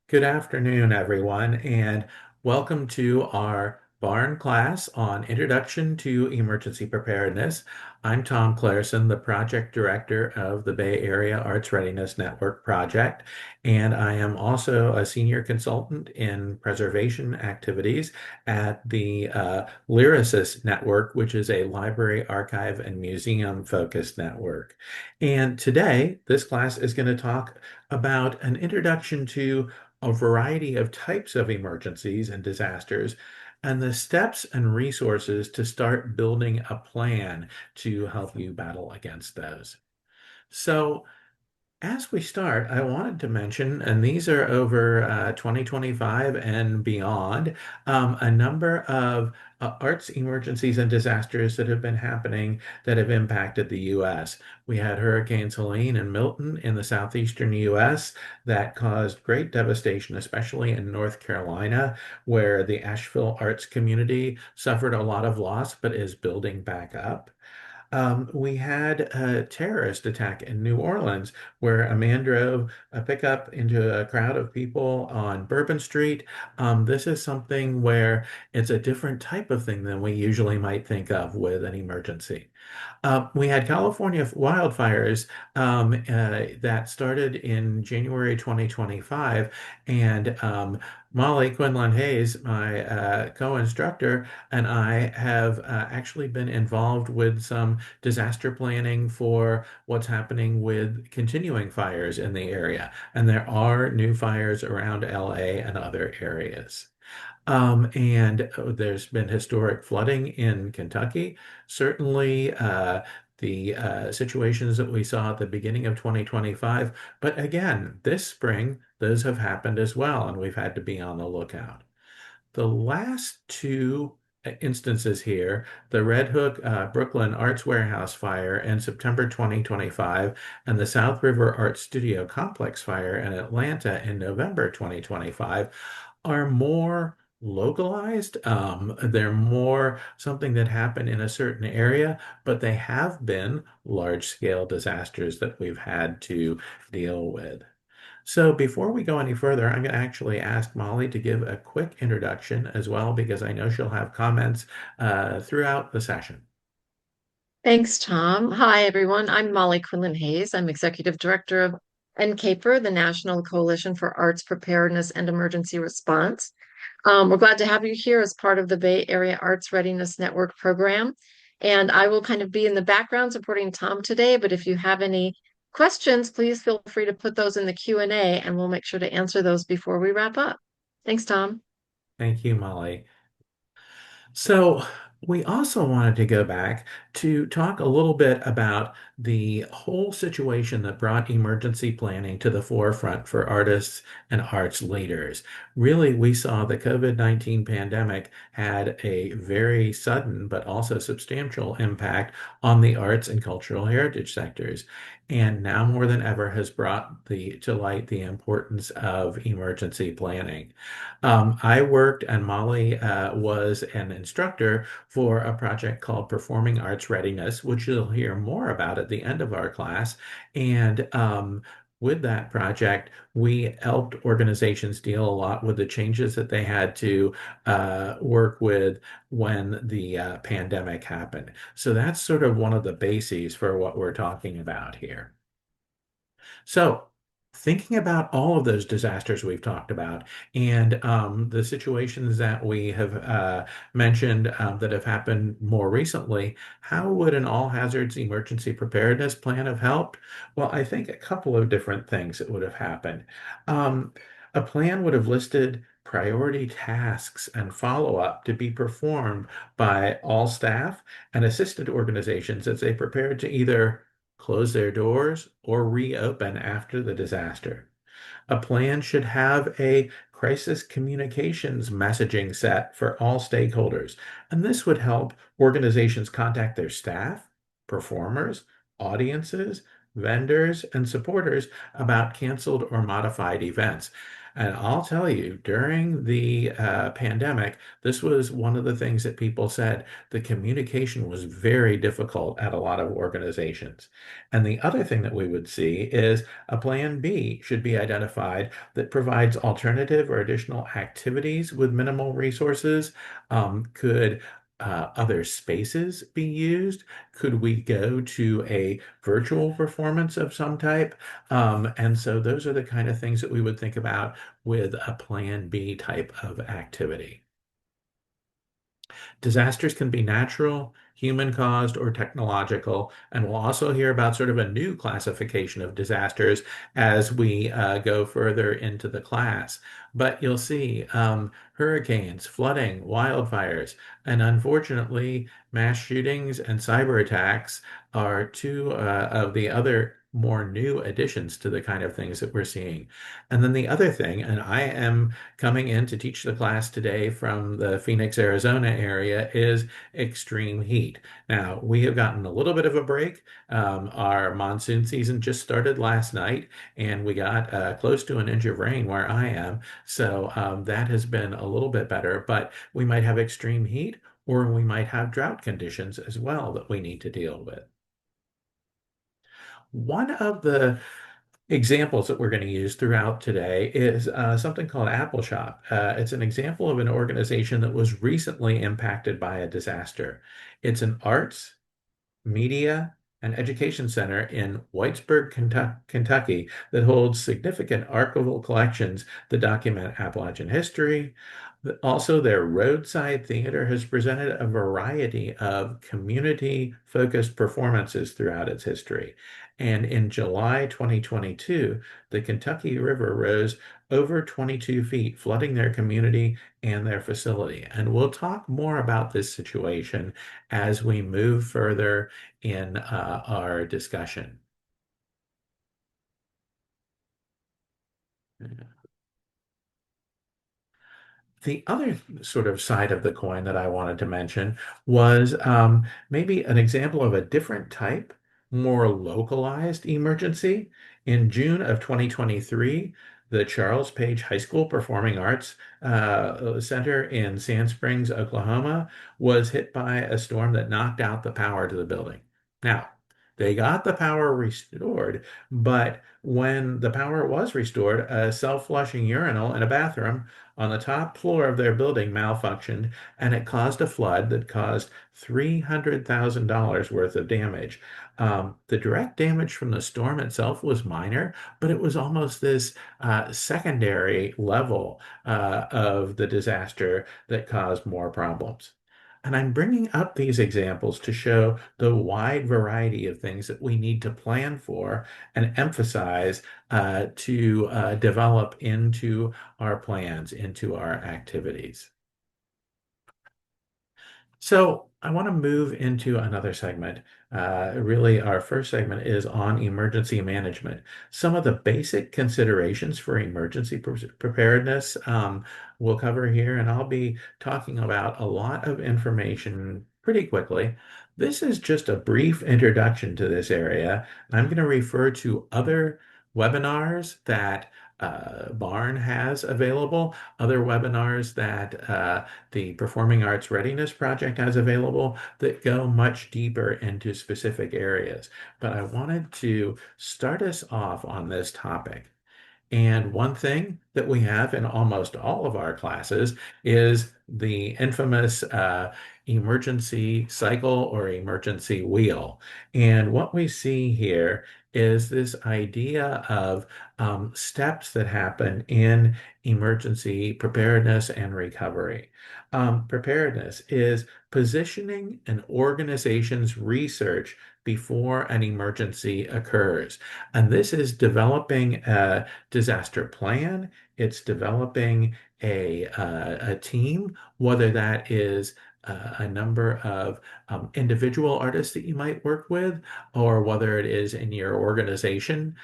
Good afternoon, everyone, and welcome to our BAARN class on Introduction to Emergency Preparedness. I'm Tom Clareson, the project director of the Bay Area Arts Readiness Network project, and I am also a senior consultant in preservation activities at the Lyricist Network, which is a library, archive, and museum focused network. And today, this class is going to talk about an introduction to a variety of types of emergencies and disasters, and the steps and resources to start building a plan to help you battle against those. So, as we start, I wanted to mention, and these are over 2025 and beyond, a number of arts emergencies and disasters that have been happening that have impacted the U.S. We had Hurricanes Helene and Milton in the southeastern U.S. that caused great devastation, especially in North Carolina, where the Asheville arts community suffered a lot of loss but is building back up. We had a terrorist attack in New Orleans where a man drove a pickup into a crowd of people on Bourbon Street. This is something where it's a different type of thing than we usually might think of with an emergency. We had California wildfires that started in January 2025, and Molly Quinlan Hayes, my co-instructor, and I have actually been involved with some disaster planning for what's happening with continuing fires in the area. And there are new fires around LA and other areas. And there's been historic flooding in Kentucky. Certainly, the situations that we saw at the beginning of 2025. But again, this spring, those have happened as well, and we've had to be on the lookout. The last two instances here, the Red Hook Brooklyn Arts Warehouse fire in September 2025 and the South River Art Studio Complex fire in Atlanta in November 2025, are more localized. They're more something that happened in a certain area, but they have been large-scale disasters that we've had to deal with. So before we go any further, I'm going to actually ask Molly to give a quick introduction as well, because I know she'll have comments throughout the session. Thanks, Tom. Hi, everyone. I'm Molly Quinlan Hayes. I'm Executive Director of NCAPR, the National Coalition for Arts Preparedness and Emergency Response. We're glad to have you here as part of the Bay Area Arts Readiness Network program. And I will kind of be in the background supporting Tom today, but if you have any questions, please feel free to put those in the Q&A and we'll make sure to answer those before we wrap up. Thanks, Tom. Thank you, Molly. So we also wanted to go back to talk a little bit about the whole situation that brought emergency planning to the forefront for artists and arts leaders. Really, we saw the COVID-19 pandemic had a very sudden but also substantial impact on the arts and cultural heritage sectors. And now more than ever has brought to light the importance of emergency planning. I worked, and Molly was an instructor for a project called Performing Arts Readiness, which you'll hear more about at the end of our class. And with that project, we helped organizations deal a lot with the changes that they had to work with when the pandemic happened. So that's sort of one of the bases for what we're talking about here. So, thinking about all of those disasters we've talked about and the situations that we have mentioned that have happened more recently, how would an all hazards emergency preparedness plan have helped? Well, I think a couple of different things that would have happened. Um, a plan would have listed priority tasks and follow-up to be performed by all staff and assisted organizations as they prepared to either close their doors, or reopen after the disaster. A plan should have a crisis communications messaging set for all stakeholders, and this would help organizations contact their staff, performers, audiences, vendors, and supporters about canceled or modified events. And I'll tell you, during the pandemic, this was one of the things that people said. The communication was very difficult at a lot of organizations. And the other thing that we would see is a plan B should be identified that provides alternative or additional activities with minimal resources. Could other spaces be used? Could we go to a virtual performance of some type? And so those are the kind of things that we would think about with a Plan B type of activity. Disasters can be natural, human caused, or technological. And we'll also hear about sort of a new classification of disasters as we go further into the class. But you'll see hurricanes, flooding, wildfires, and unfortunately, mass shootings and cyber attacks are two of the other more new additions to the kind of things that we're seeing. And then the other thing, and I am coming in to teach the class today from the Phoenix, Arizona area is extreme heat. Now, we have gotten a little bit of a break. Our monsoon season just started last night, and we got close to an inch of rain where I am. So that has been a little bit better, but we might have extreme heat or we might have drought conditions as well that we need to deal with. One of the examples that we're going to use throughout today is something called Apple Shop. It's an example of an organization that was recently impacted by a disaster. It's an arts, media, and education center in Whitesburg, Kentucky, that holds significant archival collections that document Appalachian history. Also, their roadside theater has presented a variety of community-focused performances throughout its history. And in July 2022, the Kentucky River rose over 22 feet, flooding their community and their facility. And we'll talk more about this situation as we move further in our discussion. The other sort of side of the coin that I wanted to mention was maybe an example of a different type, more localized emergency. In June of 2023, the Charles Page High School Performing Arts Center in Sand Springs, Oklahoma, was hit by a storm that knocked out the power to the building. Now, they got the power restored, but when the power was restored, a self-flushing urinal in a bathroom on the top floor of their building malfunctioned, and it caused a flood that caused $300,000 worth of damage. The direct damage from the storm itself was minor, but it was almost this secondary level of the disaster that caused more problems. And I'm bringing up these examples to show the wide variety of things that we need to plan for and emphasize to develop into our plans, into our activities. So I want to move into another segment. Really, our first segment is on emergency management. Some of the basic considerations for emergency preparedness we'll cover here, and I'll be talking about a lot of information pretty quickly. This is just a brief introduction to this area. I'm going to refer to other webinars that BAARN has available, other webinars that the Performing Arts Readiness Project has available that go much deeper into specific areas. But I wanted to start us off on this topic. And one thing that we have in almost all of our classes is the infamous emergency cycle or emergency wheel. And what we see here is this idea of steps that happen in emergency preparedness and recovery. Preparedness is positioning an organization's research before an emergency occurs. And this is developing a disaster plan. It's developing a team, whether that is a number of individual artists that you might work with, or whether it is in your organization.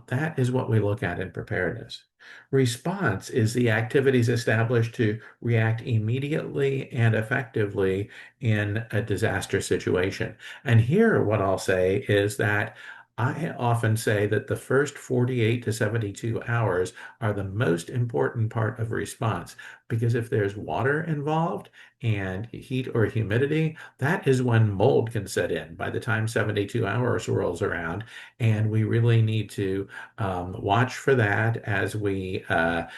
That is what we look at in preparedness. Response is the activities established to react immediately and effectively in a disaster situation. And here, what I'll say is that I often say that the first 48 to 72 hours are the most important part of response because if there's water involved and heat or humidity, that is when mold can set in by the time 72 hours rolls around. And we really need to watch for that as we are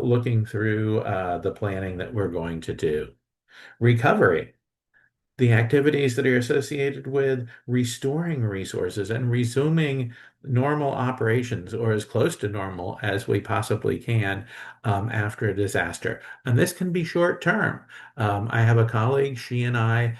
looking through the planning that we're going to do. Recovery, the activities that are associated with restoring resources and resuming normal operations or as close to normal as we possibly can after a disaster. And this can be short term. I have a colleague, she and I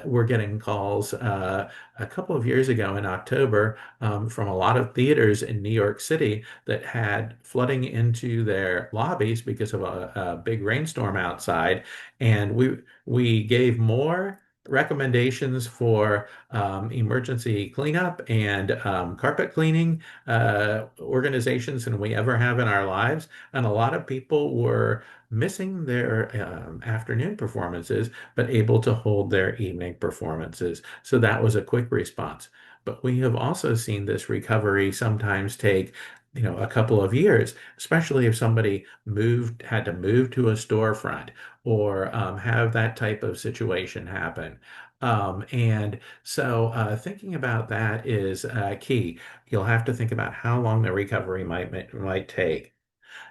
were getting calls a couple of years ago in October from a lot of theaters in New York City that had flooding into their lobbies because of a big rainstorm outside. And we gave more recommendations for emergency cleanup and carpet cleaning organizations than we ever have in our lives. And a lot of people were missing their afternoon performances, but able to hold their evening performances. So that was a quick response. But we have also seen this recovery sometimes take a couple of years, especially if somebody had to move to a storefront or have that type of situation happen. And so thinking about that is key. You'll have to think about how long the recovery might take.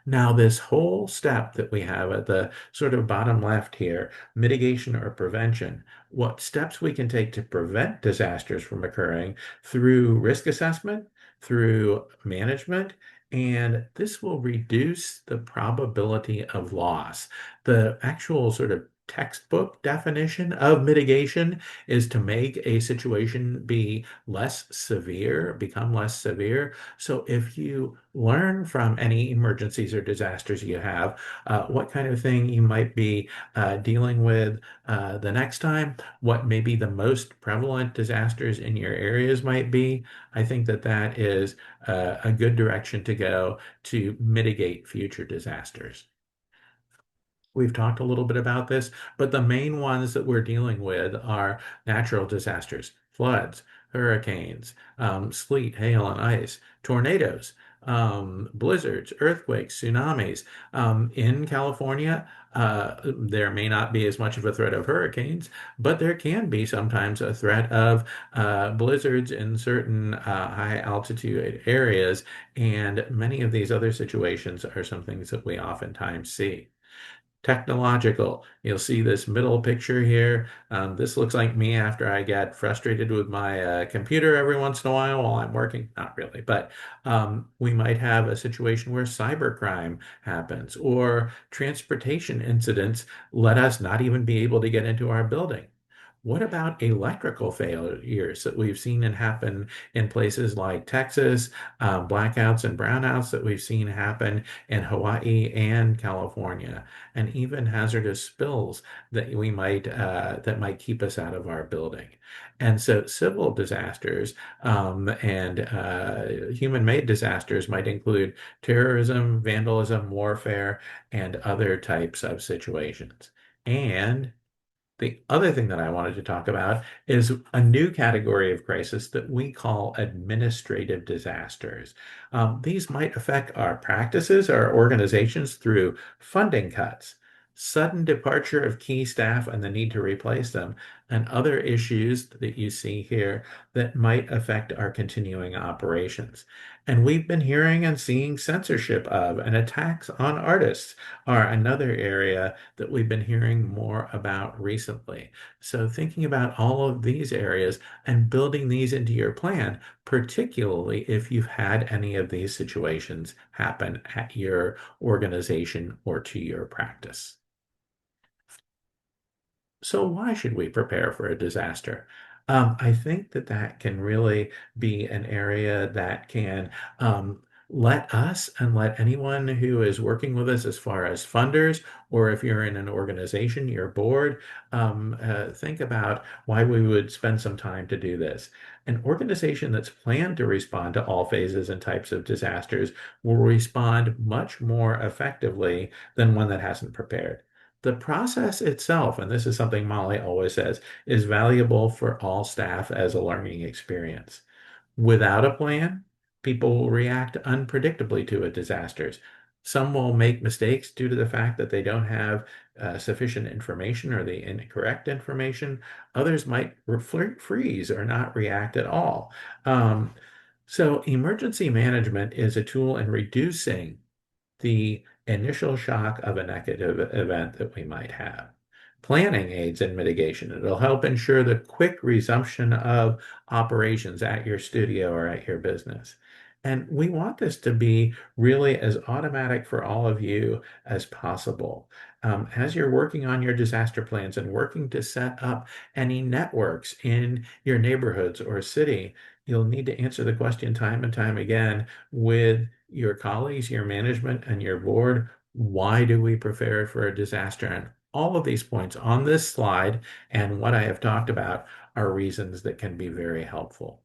Now, this whole step that we have at the sort of bottom left here, mitigation or prevention, what steps we can take to prevent disasters from occurring through risk assessment, through management, and this will reduce the probability of loss. The actual sort of textbook definition of mitigation is to make a situation be less severe, become less severe. So if you learn from any emergencies or disasters you have, what kind of thing you might be dealing with the next time, what maybe the most prevalent disasters in your areas might be, I think that that is a good direction to go to mitigate future disasters. We've talked a little bit about this, but the main ones that we're dealing with are natural disasters, floods, hurricanes, sleet, hail, and ice, tornadoes, blizzards, earthquakes, tsunamis. In California, there may not be as much of a threat of hurricanes, but there can be sometimes a threat of blizzards in certain high altitude areas, and many of these other situations are some things that we oftentimes see. Technological. You'll see this middle picture here. This looks like me after I get frustrated with my computer every once in a while I'm working. Not really, but we might have a situation where cybercrime happens or transportation incidents let us not even be able to get into our building. What about electrical failures that we've seen and happen in places like Texas, blackouts and brownouts that we've seen happen in Hawaii and California, and even hazardous spills that might keep us out of our building. And so civil disasters and human-made disasters might include terrorism, vandalism, warfare, and other types of situations. And the other thing that I wanted to talk about is a new category of crisis that we call administrative disasters. These might affect our practices, our organizations through funding cuts, sudden departure of key staff and the need to replace them, and other issues that you see here that might affect our continuing operations. And we've been hearing and seeing censorship of and attacks on artists are another area that we've been hearing more about recently. So thinking about all of these areas and building these into your plan, particularly if you've had any of these situations happen at your organization or to your practice. So why should we prepare for a disaster? I think that that can really be an area that can let us and let anyone who is working with us as far as funders, or if you're in an organization, your board, think about why we would spend some time to do this. An organization that's planned to respond to all phases and types of disasters will respond much more effectively than one that hasn't prepared. The process itself, and this is something Molly always says, is valuable for all staff as a learning experience. Without a plan, people will react unpredictably to a disasters. Some will make mistakes due to the fact that they don't have sufficient information or the incorrect information. Others might freeze or not react at all. Um, so emergency management is a tool in reducing the initial shock of a negative event that we might have. Planning aids in mitigation. It'll help ensure the quick resumption of operations at your studio or at your business. And we want this to be really as automatic for all of you as possible. As you're working on your disaster plans and working to set up any networks in your neighborhoods or city, you'll need to answer the question time and time again with your colleagues, your management, and your board. Why do we prepare for a disaster? And all of these points on this slide and what I have talked about are reasons that can be very helpful.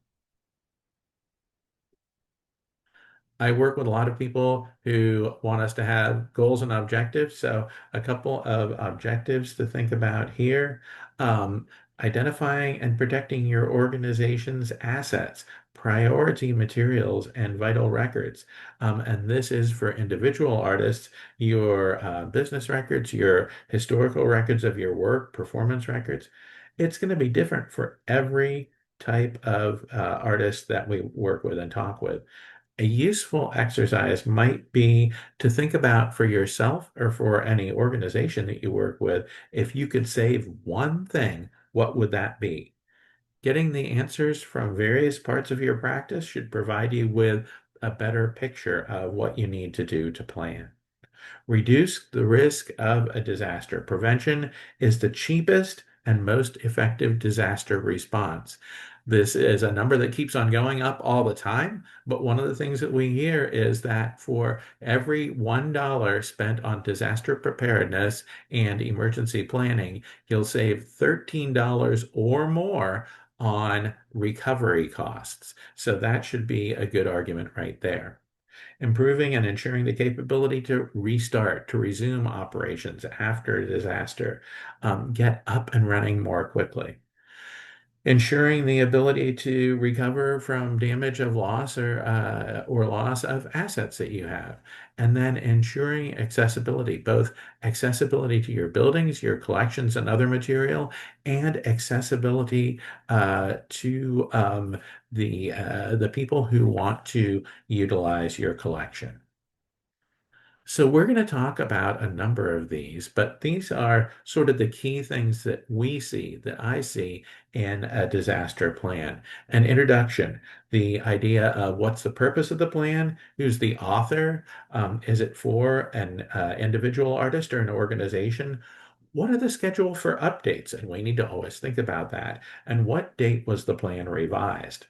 I work with a lot of people who want us to have goals and objectives. So, a couple of objectives to think about here. Um, Identifying and protecting your organization's assets, priority materials, and vital records. And this is for individual artists, your business records, your historical records of your work, performance records. It's going to be different for every type of artist that we work with and talk with. A useful exercise might be to think about for yourself or for any organization that you work with, if you could save one thing, what would that be? Getting the answers from various parts of your practice should provide you with a better picture of what you need to do to plan. Reduce the risk of a disaster. Prevention is the cheapest and most effective disaster response. This is a number that keeps on going up all the time, but one of the things that we hear is that for every $1 spent on disaster preparedness and emergency planning, you'll save $13 or more on recovery costs. So that should be a good argument right there. Improving and ensuring the capability to restart, to resume operations after a disaster, get up and running more quickly. Ensuring the ability to recover from damage of loss or loss of assets that you have. And then ensuring accessibility, both accessibility to your buildings, your collections and other material, and accessibility to the people who want to utilize your collection. So we're going to talk about a number of these, but these are sort of the key things that we see, that I see in a disaster plan. An introduction, the idea of what's the purpose of the plan, who's the author, is it for an individual artist or an organization? What are the schedule for updates? And we need to always think about that. And what date was the plan revised?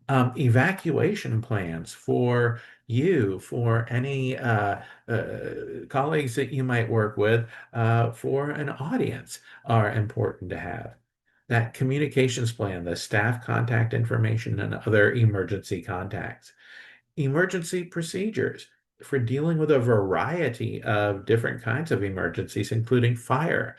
Evacuation plans for you, for any colleagues that you might work with, for an audience are important to have. That communications plan, the staff contact information, and other emergency contacts. Emergency procedures for dealing with a variety of different kinds of emergencies, including fire,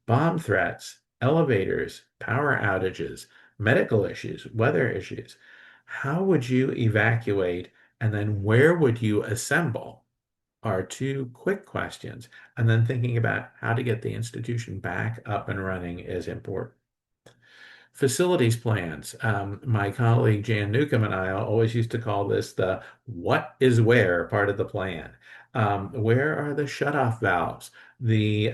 bomb threats, elevators, power outages, medical issues, weather issues. How would you evacuate and then where would you assemble are two quick questions. And then thinking about how to get the institution back up and running is important. Facilities plans. My colleague Jan Newcomb and I always used to call this the what is where part of the plan. Where are the shutoff valves? The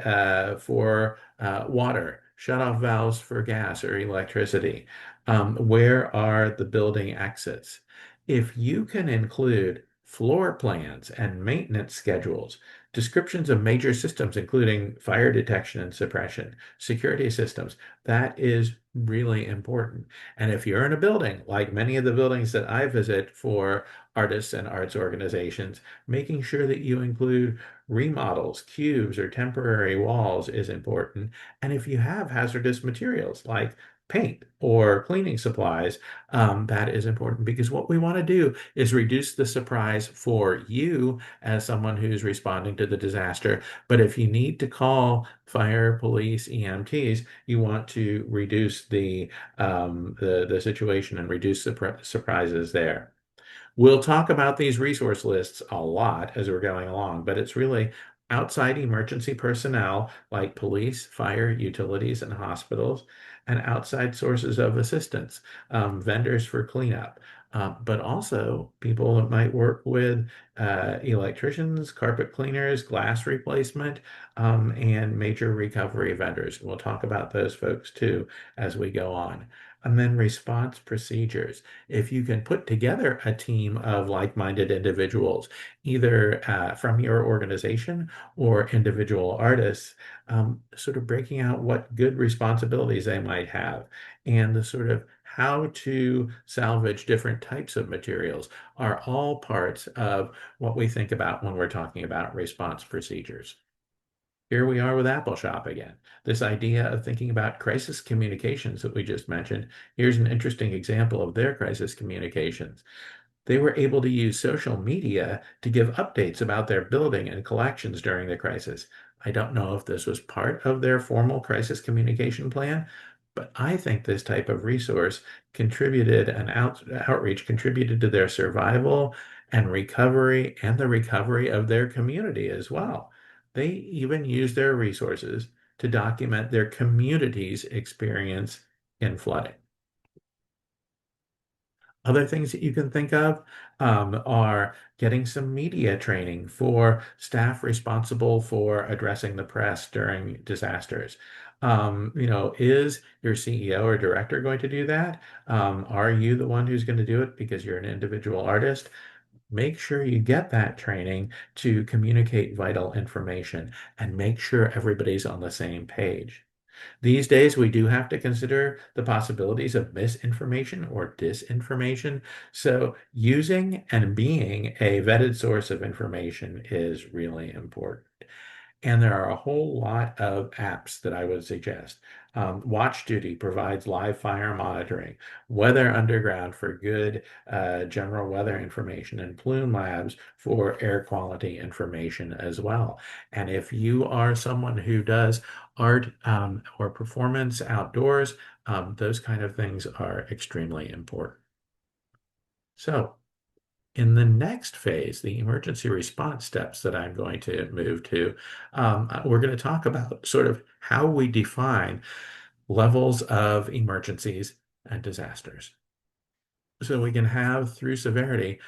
for water, shutoff valves for gas or electricity. Where are the building exits? If you can include floor plans and maintenance schedules, descriptions of major systems, including fire detection and suppression, security systems, that is really important. And if you're in a building, like many of the buildings that I visit for artists and arts organizations, making sure that you include remodels, cubes, or temporary walls is important. And if you have hazardous materials like paint or cleaning supplies, that is important because what we want to do is reduce the surprise for you as someone who's responding to the disaster. But if you need to call fire, police, EMTs, you want to reduce the situation and reduce the surprises there. We'll talk about these resource lists a lot as we're going along, but it's really outside emergency personnel like police, fire, utilities, and hospitals, and outside sources of assistance, vendors for cleanup, but also people that might work with electricians, carpet cleaners, glass replacement, and major recovery vendors. We'll talk about those folks too as we go on. And then response procedures. If you can put together a team of like-minded individuals, either from your organization or individual artists, sort of breaking out what good responsibilities they might have and the sort of how to salvage different types of materials are all parts of what we think about when we're talking about response procedures. Here we are with Apple Shop again. This idea of thinking about crisis communications that we just mentioned. Here's an interesting example of their crisis communications. They were able to use social media to give updates about their building and collections during the crisis. I don't know if this was part of their formal crisis communication plan, but I think this type of resource contributed and outreach contributed to their survival and the recovery of their community as well. They even used their resources to document their community's experience in flooding. Other things that you can think of are getting some media training for staff responsible for addressing the press during disasters. Is your CEO or director going to do that? Are you the one who's going to do it because you're an individual artist? Make sure you get that training to communicate vital information and make sure everybody's on the same page. These days, we do have to consider the possibilities of misinformation or disinformation. So, using and being a vetted source of information is really important. And there are a whole lot of apps that I would suggest. Watch Duty provides live fire monitoring, Weather Underground for good general weather information, and Plume Labs for air quality information as well. And if you are someone who does art or performance outdoors, those kind of things are extremely important. So, in the next phase, the emergency response steps that I'm going to move to, we're going to talk about sort of how we define levels of emergencies and disasters. So we can have through severity,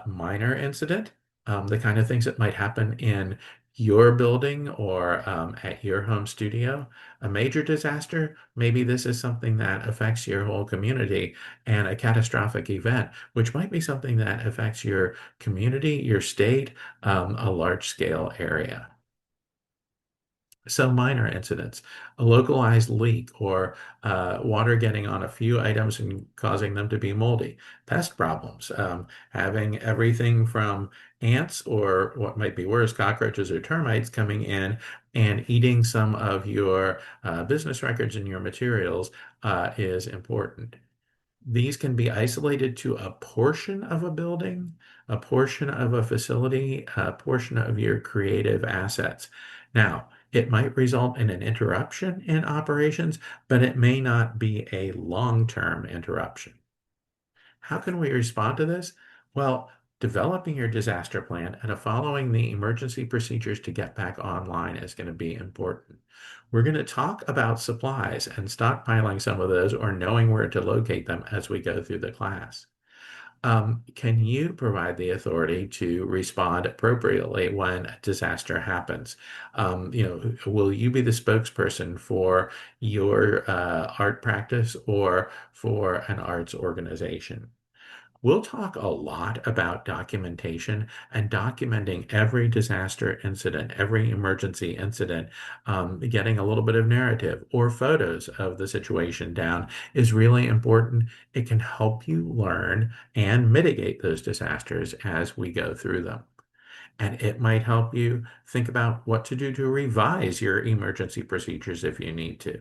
minor incident, the kind of things that might happen in your building or at your home studio. A major disaster, maybe this is something that affects your whole community, and a catastrophic event, which might be something that affects your community, your state, a large scale area. Some minor incidents, a localized leak or water getting on a few items and causing them to be moldy. Pest problems, having everything from ants or what might be worse, cockroaches or termites coming in and eating some of your business records and your materials is important. These can be isolated to a portion of a building, a portion of a facility, a portion of your creative assets. Now, it might result in an interruption in operations, but it may not be a long-term interruption. How can we respond to this? Well, developing your disaster plan and following the emergency procedures to get back online is going to be important. We're going to talk about supplies and stockpiling some of those or knowing where to locate them as we go through the class. Can you provide the authority to respond appropriately when a disaster happens? Will you be the spokesperson for your art practice or for an arts organization? We'll talk a lot about documentation and documenting every disaster incident, every emergency incident, getting a little bit of narrative or photos of the situation down is really important. It can help you learn and mitigate those disasters as we go through them. And it might help you think about what to do to revise your emergency procedures if you need to.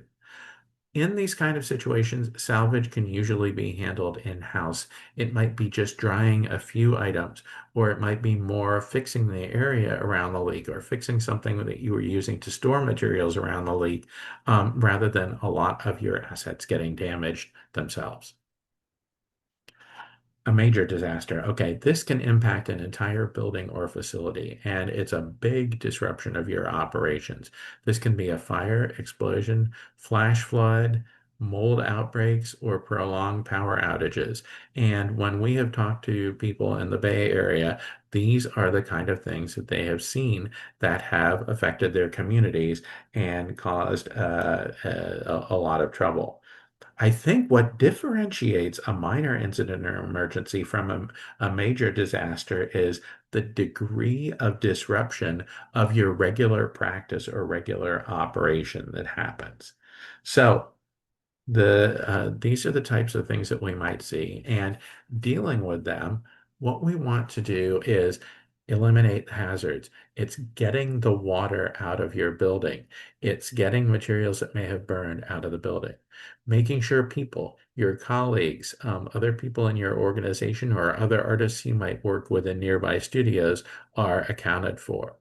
In these kind of situations, salvage can usually be handled in-house. It might be just drying a few items, or it might be more fixing the area around the leak or fixing something that you were using to store materials around the leak, rather than a lot of your assets getting damaged themselves. A major disaster. Okay, this can impact an entire building or facility, and it's a big disruption of your operations. This can be a fire, explosion, flash flood, mold outbreaks, or prolonged power outages. And when we have talked to people in the Bay Area, these are the kind of things that they have seen that have affected their communities and caused a lot of trouble. I think what differentiates a minor incident or emergency from a major disaster is the degree of disruption of your regular practice or regular operation that happens. So, these are the types of things that we might see. And dealing with them, what we want to do is eliminate hazards. It's getting the water out of your building. It's getting materials that may have burned out of the building. Making sure people, your colleagues, other people in your organization, or other artists you might work with in nearby studios are accounted for.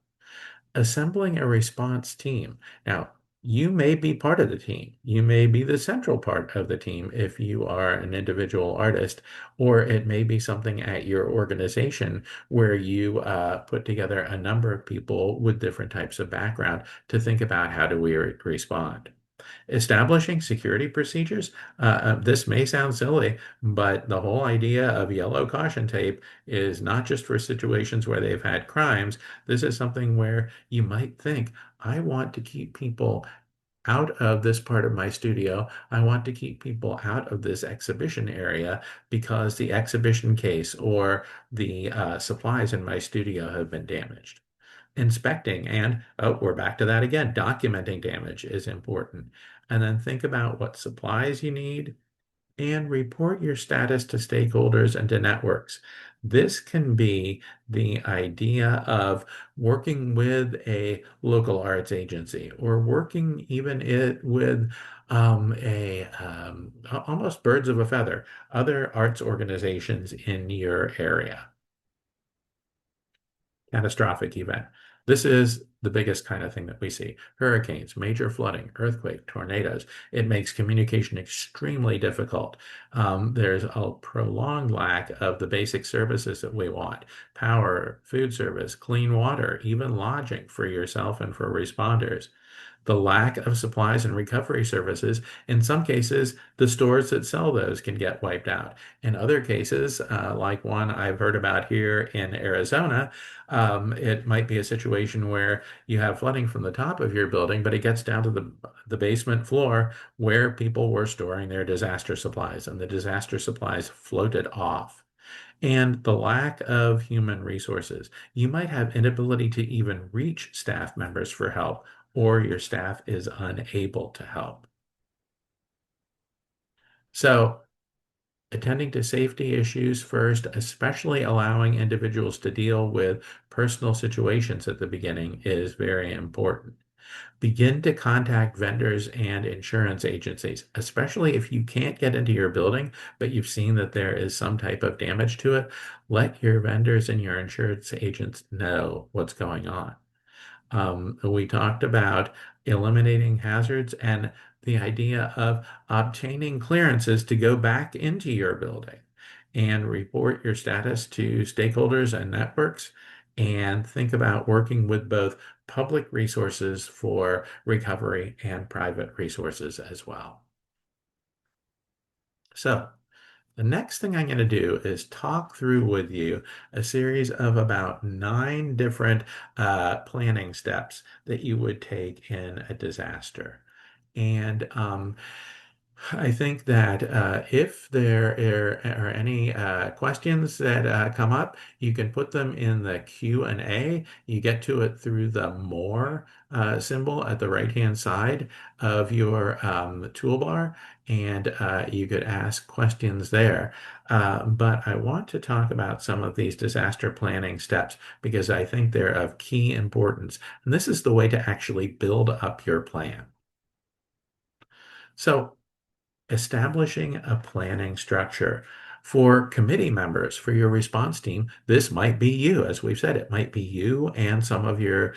Assembling a response team. Now, you may be part of the team. You may be the central part of the team if you are an individual artist, or it may be something at your organization where you put together a number of people with different types of background to think about how do we respond. Establishing security procedures. This may sound silly, but the whole idea of yellow caution tape is not just for situations where they've had crimes. This is something where you might think, I want to keep people out of this part of my studio. I want to keep people out of this exhibition area because the exhibition case or the supplies in my studio have been damaged. Inspecting and, oh, we're back to that again. Documenting damage is important. And then think about what supplies you need and report your status to stakeholders and to networks. This can be the idea of working with a local arts agency or working even with almost birds of a feather, other arts organizations in your area. Catastrophic event. This is the biggest kind of thing that we see. Hurricanes, major flooding, earthquake, tornadoes. It makes communication extremely difficult. There's a prolonged lack of the basic services that we want: power, food service, clean water, even lodging for yourself and for responders. The lack of supplies and recovery services. In some cases, the stores that sell those can get wiped out. In other cases, like one I've heard about here in Arizona, it might be a situation where you have flooding from the top of your building, but it gets down to the basement floor where people were storing their disaster supplies, and the disaster supplies floated off. And the lack of human resources. You might have inability to even reach staff members for help, or your staff is unable to help. So, attending to safety issues first, especially allowing individuals to deal with personal situations at the beginning, is very important. Begin to contact vendors and insurance agencies, especially if you can't get into your building, but you've seen that there is some type of damage to it. Let your vendors and your insurance agents know what's going on. We talked about eliminating hazards and the idea of obtaining clearances to go back into your building and report your status to stakeholders and networks, and think about working with both public resources for recovery and private resources as well. So, the next thing I'm going to do is talk through with you a series of about 9 different planning steps that you would take in a disaster. And I think that if there are any questions that come up, you can put them in the Q&A. You get to it through the More symbol at the right-hand side of your toolbar, and you could ask questions there. But I want to talk about some of these disaster planning steps because I think they're of key importance. And this is the way to actually build up your plan. So Establishing a planning structure. For committee members, for your response team, this might be you. As we've said, it might be you and some of your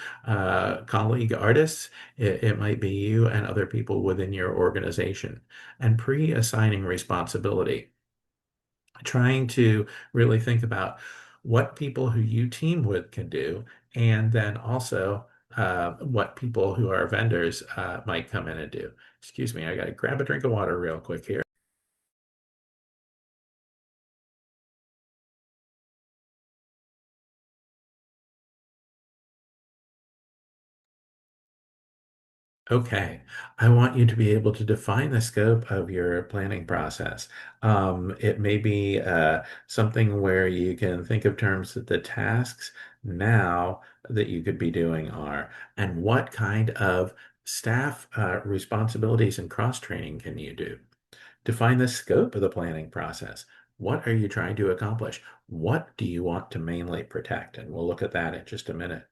colleague artists. It might be you and other people within your organization. And pre-assigning responsibility, trying to really think about what people who you team with can do, and then also what people who are vendors might come in and do. Excuse me, I got to grab a drink of water real quick here. Okay, I want you to be able to define the scope of your planning process. It may be something where you can think of terms that the tasks now that you could be doing are, and what kind of staff responsibilities and cross-training can you do? Define the scope of the planning process. What are you trying to accomplish? What do you want to mainly protect? And we'll look at that in just a minute.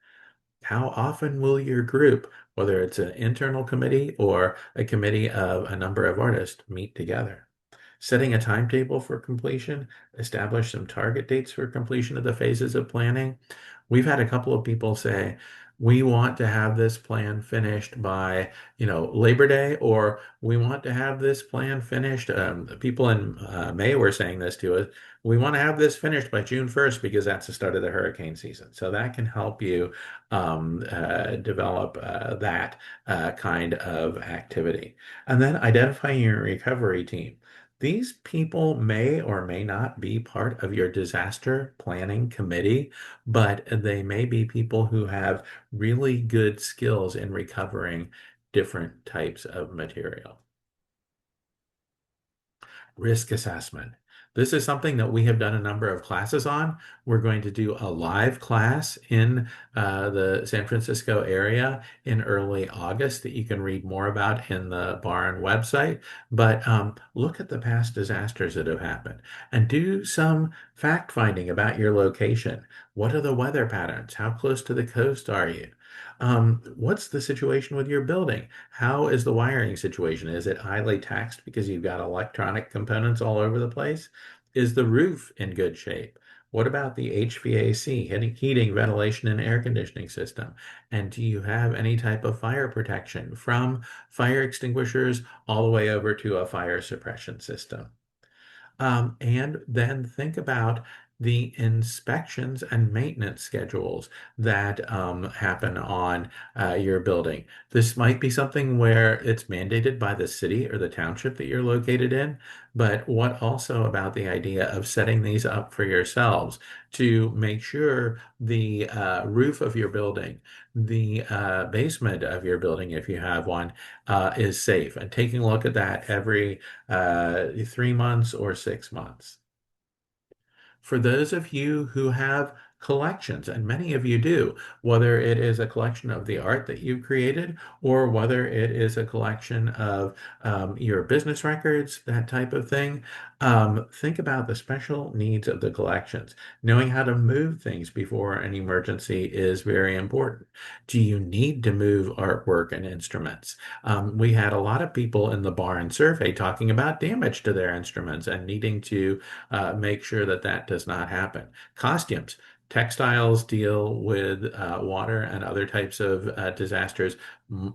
How often will your group, whether it's an internal committee or a committee of a number of artists, meet together? Setting a timetable for completion, establish some target dates for completion of the phases of planning. We've had a couple of people say, we want to have this plan finished by, Labor Day, or we want to have this plan finished. People in May were saying this to us. We want to have this finished by June 1st because that's the start of the hurricane season. So that can help you develop that kind of activity. And then identifying your recovery team. These people may or may not be part of your disaster planning committee, but they may be people who have really good skills in recovering different types of material. Risk assessment. This is something that we have done a number of classes on. We're going to do a live class in the San Francisco area in early August that you can read more about in the BAARN website. But look at the past disasters that have happened and do some fact finding about your location. What are the weather patterns? How close to the coast are you? What's the situation with your building? How is the wiring situation? Is it highly taxed because you've got electronic components all over the place? Is the roof in good shape? What about the HVAC, heating, ventilation, and air conditioning system? And do you have any type of fire protection from fire extinguishers all the way over to a fire suppression system? And then think about the inspections and maintenance schedules that happen on your building. This might be something where it's mandated by the city or the township that you're located in, but what also about the idea of setting these up for yourselves to make sure the roof of your building, the basement of your building, if you have one, is safe, and taking a look at that every 3 months or 6 months. For those of you who have collections, and many of you do, whether it is a collection of the art that you've created or whether it is a collection of your business records, that type of thing, think about the special needs of the collections. Knowing how to move things before an emergency is very important. Do you need to move artwork and instruments? We had a lot of people in the BAARN survey talking about damage to their instruments and needing to make sure that that does not happen. Costumes. Textiles deal with water and other types of disasters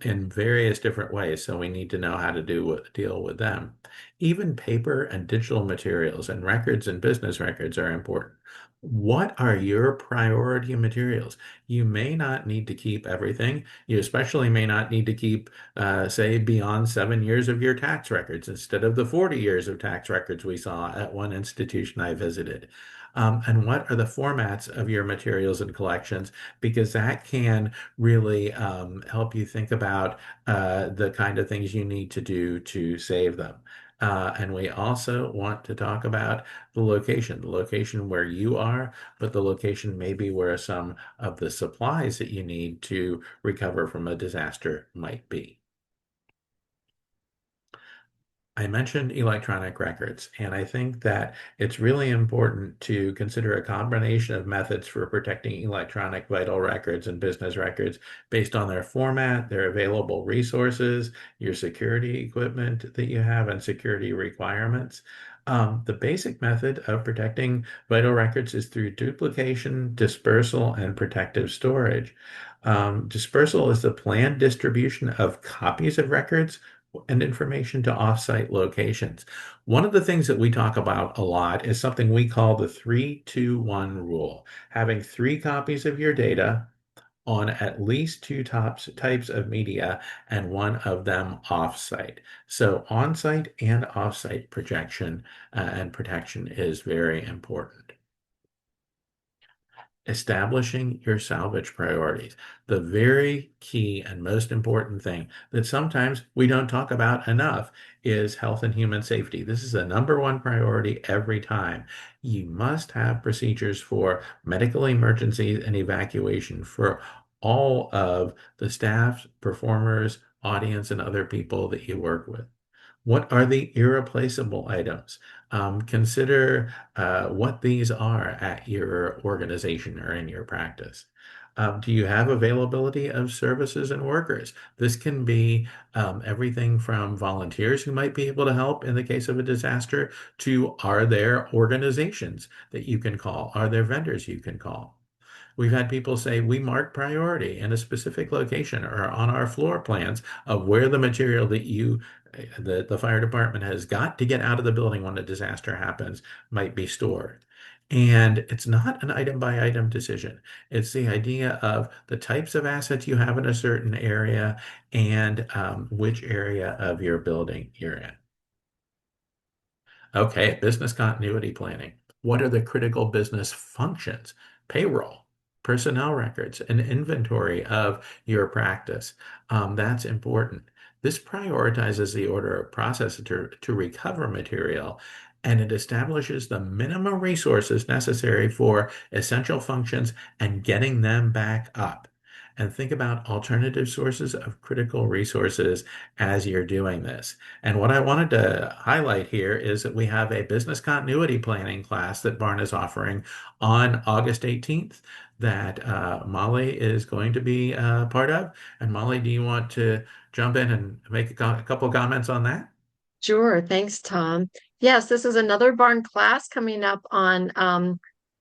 in various different ways, so we need to know how to deal with them. Even paper and digital materials and records and business records are important. What are your priority materials? You may not need to keep everything. You especially may not need to keep, say, beyond 7 years of your tax records instead of the 40 years of tax records we saw at one institution I visited. And what are the formats of your materials and collections? Because that can really help you think about the kind of things you need to do to save them. And we also want to talk about the location where you are, but the location maybe where some of the supplies that you need to recover from a disaster might be. I mentioned electronic records, and I think that it's really important to consider a combination of methods for protecting electronic vital records and business records based on their format, their available resources, your security equipment that you have, and security requirements. The basic method of protecting vital records is through duplication, dispersal, and protective storage. Dispersal is the planned distribution of copies of records and information to offsite locations. One of the things that we talk about a lot is something we call the 3-2-1 rule, having three copies of your data on at least types of media and one of them offsite. So on-site and offsite projection and protection is very important. Establishing your salvage priorities. The very key and most important thing that sometimes we don't talk about enough is health and human safety. This is the number one priority every time. You must have procedures for medical emergencies and evacuation for all of the staff, performers, audience, and other people that you work with. What are the irreplaceable items? Consider what these are at your organization or in your practice. Do you have availability of services and workers? This can be everything from volunteers who might be able to help in the case of a disaster to are there organizations that you can call? Are there vendors you can call? We've had people say we mark priority in a specific location or on our floor plans of where the material that the fire department has got to get out of the building when a disaster happens might be stored. And it's not an item by item decision. It's the idea of the types of assets you have in a certain area and which area of your building you're in. Okay, business continuity planning. What are the critical business functions? Payroll, personnel records, an inventory of your practice. That's important. This prioritizes the order of process to recover material, and it establishes the minimum resources necessary for essential functions and getting them back up. And think about alternative sources of critical resources as you're doing this. And what I wanted to highlight here is that we have a business continuity planning class that BAARN is offering on August 18th that Molly is going to be part of. And Molly, do you want to jump in and make a couple comments on that? Sure. Thanks, Tom. Yes, this is another barn class coming up on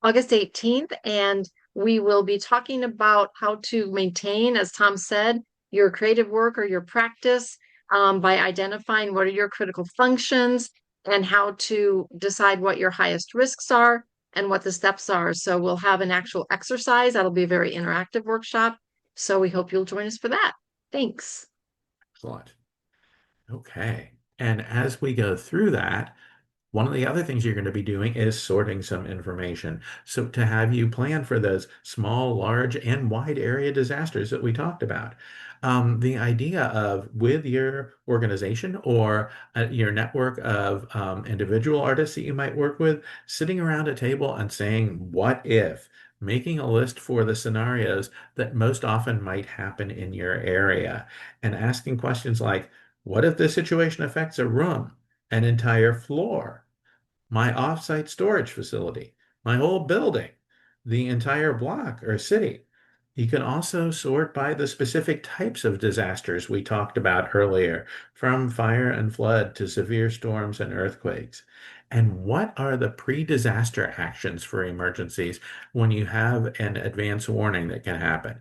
August 18th, and we will be talking about how to maintain, as Tom said, your creative work or your practice by identifying what are your critical functions and how to decide what your highest risks are and what the steps are. So we'll have an actual exercise. That'll be a very interactive workshop. So we hope you'll join us for that. Thanks. Excellent. Okay. And as we go through that, one of the other things you're going to be doing is sorting some information. So to have you plan for those small, large, and wide area disasters that we talked about. The idea of with your organization or your network of individual artists that you might work with, sitting around a table and saying, what if? Making a list for the scenarios that most often might happen in your area and asking questions like, what if this situation affects a room, an entire floor, my offsite storage facility, my whole building, the entire block or city? You can also sort by the specific types of disasters we talked about earlier, from fire and flood to severe storms and earthquakes. And what are the pre-disaster actions for emergencies when you have an advance warning that can happen?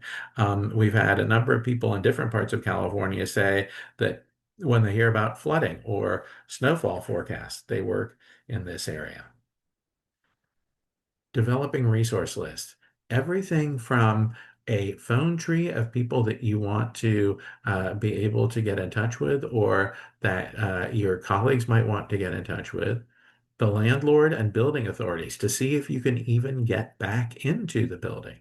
We've had a number of people in different parts of California say that when they hear about flooding or snowfall forecasts, they work in this area. Developing resource lists. Everything from a phone tree of people that you want to be able to get in touch with or that your colleagues might want to get in touch with, the landlord and building authorities to see if you can even get back into the building.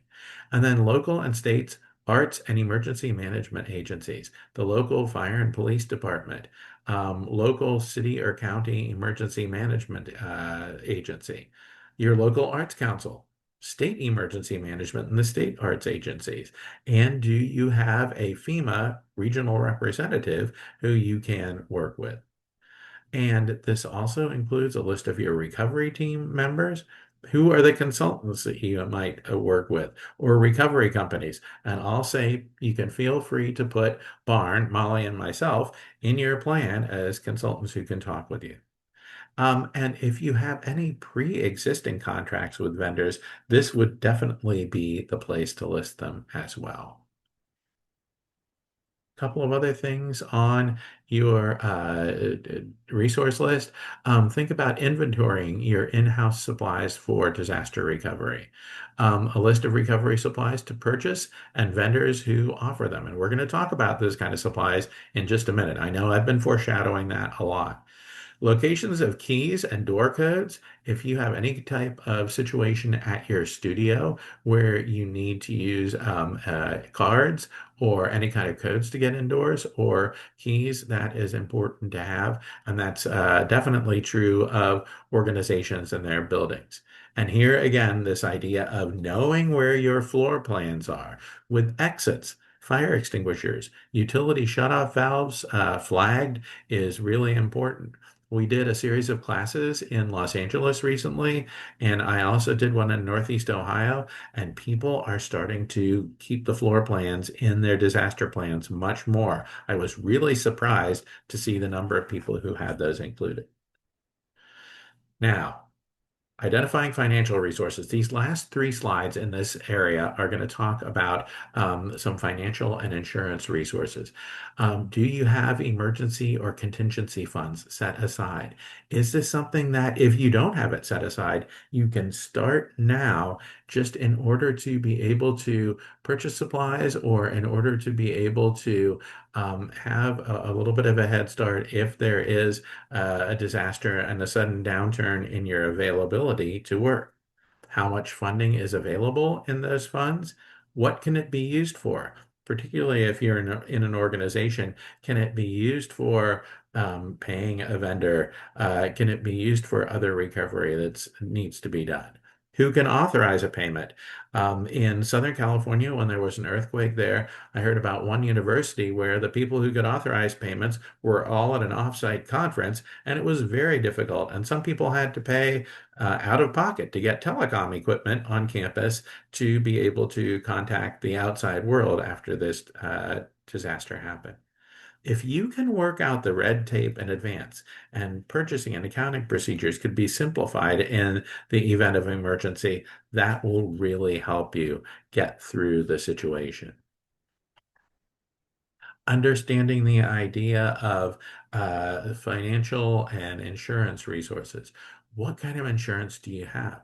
And then local and states arts and emergency management agencies, the local fire and police department, local city or county emergency management agency, your local arts council, state emergency management, and the state arts agencies. And do you have a FEMA regional representative who you can work with? And this also includes a list of your recovery team members. Who are the consultants that you might work with or recovery companies? And I'll say you can feel free to put BAARN, Molly, and myself in your plan as consultants who can talk with you. And if you have any pre-existing contracts with vendors, this would definitely be the place to list them as well. Couple of other things on your resource list. Think about inventorying your in-house supplies for disaster recovery. A list of recovery supplies to purchase and vendors who offer them. And we're going to talk about those kind of supplies in just a minute. I know I've been foreshadowing that a lot. Locations of keys and door codes. If you have any type of situation at your studio where you need to use cards or any kind of codes to get indoors or keys, that is important to have. And that's definitely true of organizations and their buildings. And here again, this idea of knowing where your floor plans are with exits. Fire extinguishers, utility shutoff valves flagged is really important. We did a series of classes in Los Angeles recently, and I also did one in Northeast Ohio, and people are starting to keep the floor plans in their disaster plans much more. I was really surprised to see the number of people who had those included. Now, identifying financial resources. These last three slides in this area are going to talk about some financial and insurance resources. Do you have emergency or contingency funds set aside? Is this something that if you don't have it set aside, you can start now just in order to be able to purchase supplies or in order to be able to have a little bit of a head start if there is a disaster and a sudden downturn in your availability to work. How much funding is available in those funds? What can it be used for? Particularly if you're in an organization, can it be used for paying a vendor? Can it be used for other recovery that needs to be done? Who can authorize a payment? In Southern California, when there was an earthquake there, I heard about one university where the people who could authorize payments were all at an offsite conference, and it was very difficult. And some people had to pay out of pocket to get telecom equipment on campus to be able to contact the outside world after this disaster happened. If you can work out the red tape in advance and purchasing and accounting procedures could be simplified in the event of emergency, that will really help you get through the situation. Understanding the idea of financial and insurance resources. What kind of insurance do you have?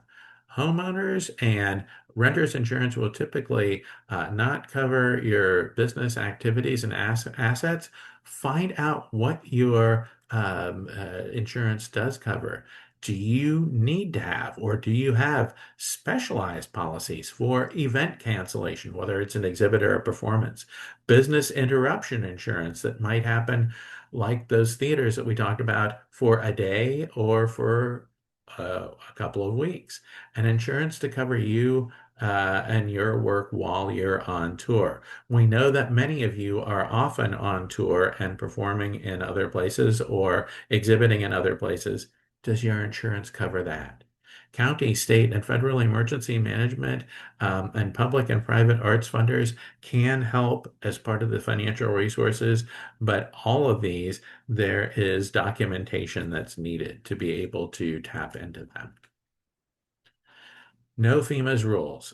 Homeowners and renters insurance will typically not cover your business activities and assets. Find out what your insurance does cover. Do you need to have, or do you have specialized policies for event cancellation, whether it's an exhibit or a performance? Business interruption insurance that might happen, like those theaters that we talked about, for a day or for a couple of weeks, and insurance to cover you and your work while you're on tour. We know that many of you are often on tour and performing in other places or exhibiting in other places. Does your insurance cover that? County, state, and federal emergency management and public and private arts funders can help as part of the financial resources, but all of these, there is documentation that's needed to be able to tap into them. No FEMA's rules.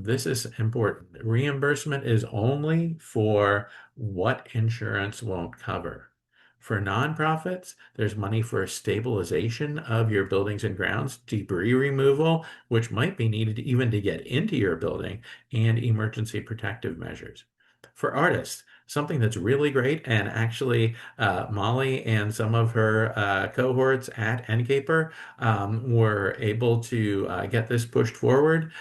This is important. Reimbursement is only for what insurance won't cover. For nonprofits, there's money for stabilization of your buildings and grounds, debris removal, which might be needed even to get into your building, and emergency protective measures. For artists, something that's really great, and actually Molly and some of her cohorts at NCAPER were able to get this pushed forward.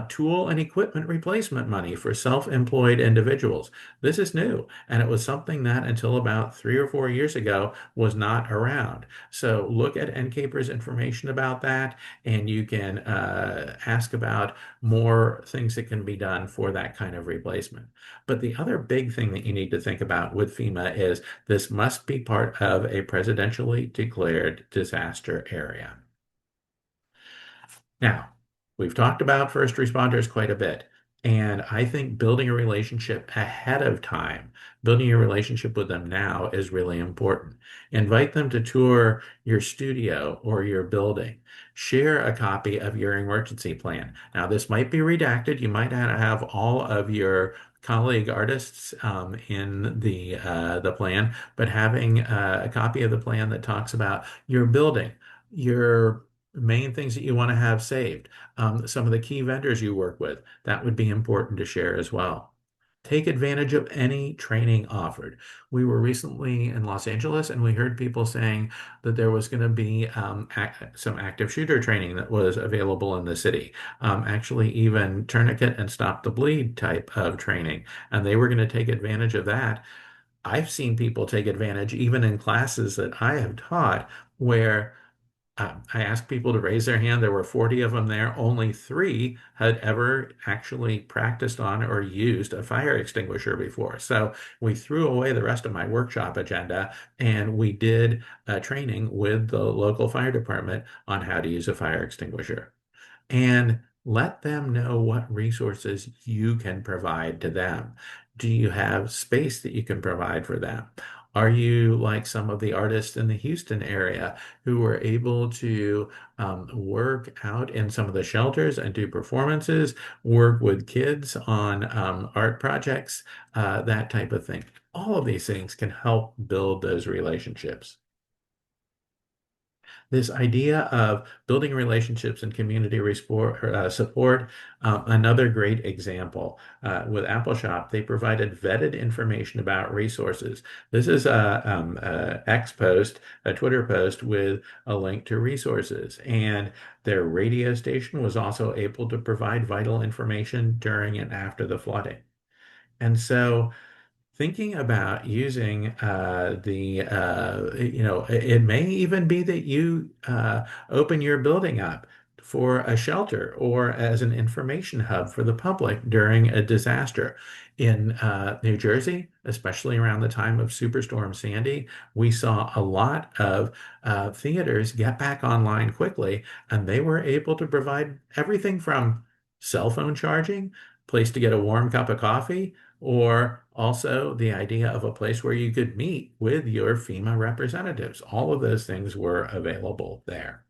Tool and equipment replacement money for self-employed individuals. This is new, and it was something that until about 3 or 4 years ago was not around. So look at NCAPER's information about that, and you can ask about more things that can be done for that kind of replacement. But the other big thing that you need need to think about with FEMA is this must be part of a presidentially declared disaster area. Now, we've talked about first responders quite a bit, and I think building a relationship ahead of time, building a relationship with them now is really important. Invite them to tour your studio or your building. Share a copy of your emergency plan. Now, this might be redacted. You might have all of your colleague artists in the plan, but having a copy of the plan that talks about your building, your main things that you want to have saved, some of the key vendors you work with, that would be important to share as well. Take advantage of any training offered. We were recently in Los Angeles and we heard people saying that there was going to be some active shooter training that was available in the city. Actually, even tourniquet and stop the bleed type of training. And they were going to take advantage of that. I've seen people take advantage even in classes that I have taught where I asked people to raise their hand. There were 40 of them there. Only three had ever actually practiced on or used a fire extinguisher before. So we threw away the rest of my workshop agenda and we did a training with the local fire department on how to use a fire extinguisher. And let them know what resources you can provide to them. Do you have space that you can provide for them? Are you like some of the artists in the Houston area who were able to work out in some of the shelters and do performances, work with kids on art projects, that type of thing? All of these things can help build those relationships. This idea of building relationships and community support, another great example. With Apple Shop, they provided vetted information about resources. This is a X post, a Twitter post with a link to resources. And their radio station was also able to provide vital information during and after the flooding. And so thinking about using it may even be that you open your building up for a shelter or as an information hub for the public during a disaster. In New Jersey, especially around the time of Superstorm Sandy, we saw a lot of theaters get back online quickly, and they were able to provide everything from cell phone charging, place to get a warm cup of coffee, or also the idea of a place where you could meet with your FEMA representatives. All of those things were available there.